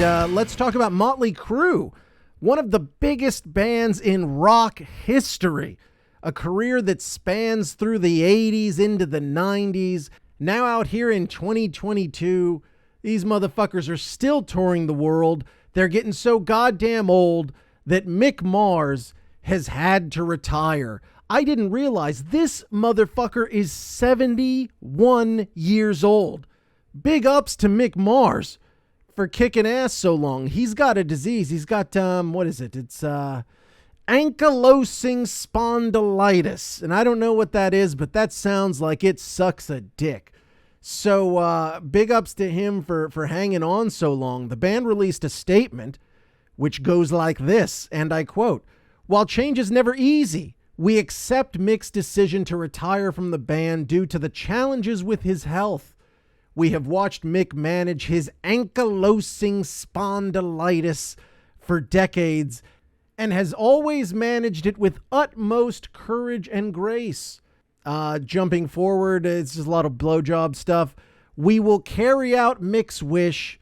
let's talk about Motley Crue, one of the biggest bands in rock history. A career that spans through the 80s into the 90s. Now out here in 2022, these motherfuckers are still touring the world. They're getting so goddamn old that Mick Mars has had to retire. I didn't realize this motherfucker is 71 years old. Big ups to Mick Mars for kicking ass so long. He's got a disease. He's got, what is it? It's, ankylosing spondylitis. And I don't know what that is, but that sounds like it sucks a dick. So, big ups to him for hanging on so long. The band released a statement which goes like this, and I quote, "While change is never easy, we accept Mick's decision to retire from the band due to the challenges with his health. We have watched Mick manage his ankylosing spondylitis for decades and has always managed it with utmost courage and grace." Jumping forward, it's just a lot of blowjob stuff. "We will carry out Mick's wish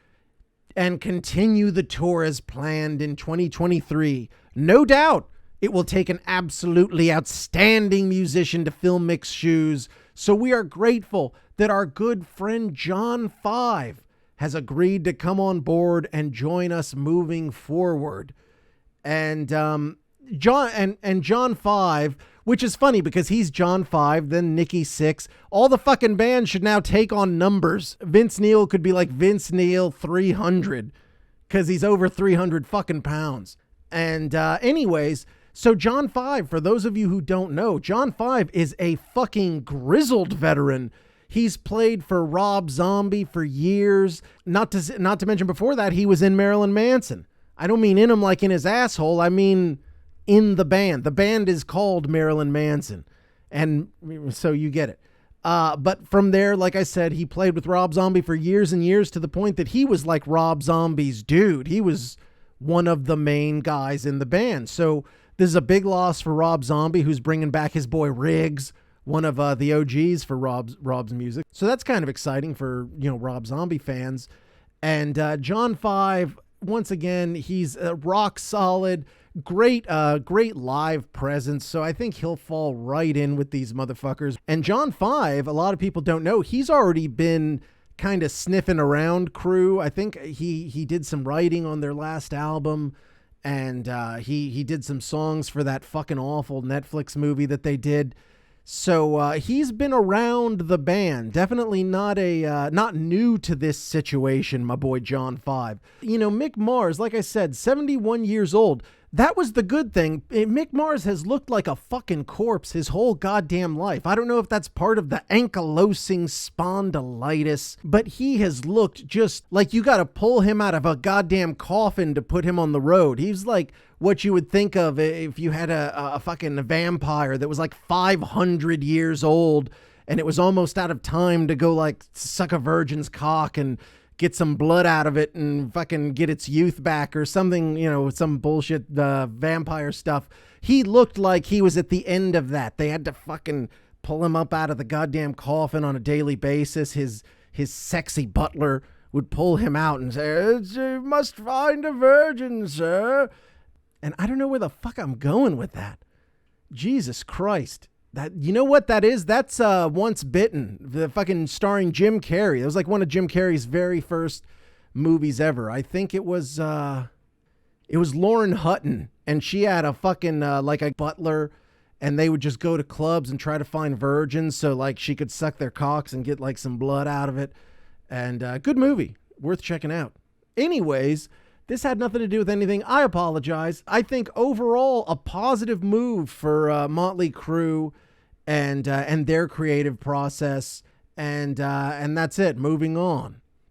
and continue the tour as planned in 2023. No doubt it will take an absolutely outstanding musician to fill Mick's shoes, so we are grateful that our good friend John Five has agreed to come on board and join us moving forward." And John Five, which is funny because he's John 5, then Nikki 6. All the fucking bands should now take on numbers. Vince Neil could be like Vince Neil 300 because he's over 300 fucking pounds. And anyways, so John 5, for those of you who don't know, John 5 is a fucking grizzled veteran. He's played for Rob Zombie for years. Not to mention before that, he was in Marilyn Manson. I don't mean in him like in his asshole. I mean in the band. The band is called Marilyn Manson. And so you get it. But from there, like I said, he played with Rob Zombie for years and years to the point that he was like Rob Zombie's dude. He was one of the main guys in the band. So this is a big loss for Rob Zombie, who's bringing back his boy Riggs, one of the OGs for Rob's music. So that's kind of exciting for, Rob Zombie fans. And John Five, once again, he's a rock solid, great live presence. So I think he'll fall right in with these motherfuckers. And John Five, a lot of people don't know, he's already been kind of sniffing around Crue. I think he did some writing on their last album, and he did some songs for that fucking awful Netflix movie that they did. So he's been around the band. Definitely not new to this situation, my boy John Five. Mick Mars, like I said, 71 years old. That was the good thing. Mick Mars has looked like a fucking corpse his whole goddamn life. I don't know if that's part of the ankylosing spondylitis, but he has looked just like you got to pull him out of a goddamn coffin to put him on the road. He's like what you would think of if you had a fucking vampire that was like 500 years old and it was almost out of time to go like suck a virgin's cock and get some blood out of it and fucking get its youth back or something, some bullshit vampire stuff. He looked like he was at the end of that. They had to fucking pull him up out of the goddamn coffin on a daily basis. His sexy butler would pull him out and say, "You must find a virgin, sir." And I don't know where the fuck I'm going with that. Jesus Christ. That, you know what that is? That's Once Bitten, the fucking starring Jim Carrey. It was like one of Jim Carrey's very first movies ever. I think it was Lauren Hutton, and she had a fucking like a butler, and they would just go to clubs and try to find virgins so like she could suck their cocks and get like some blood out of it. And good movie, worth checking out. Anyways, this had nothing to do with anything. I apologize. I think overall a positive move for Motley Crue and their creative process. And that's it. Moving on.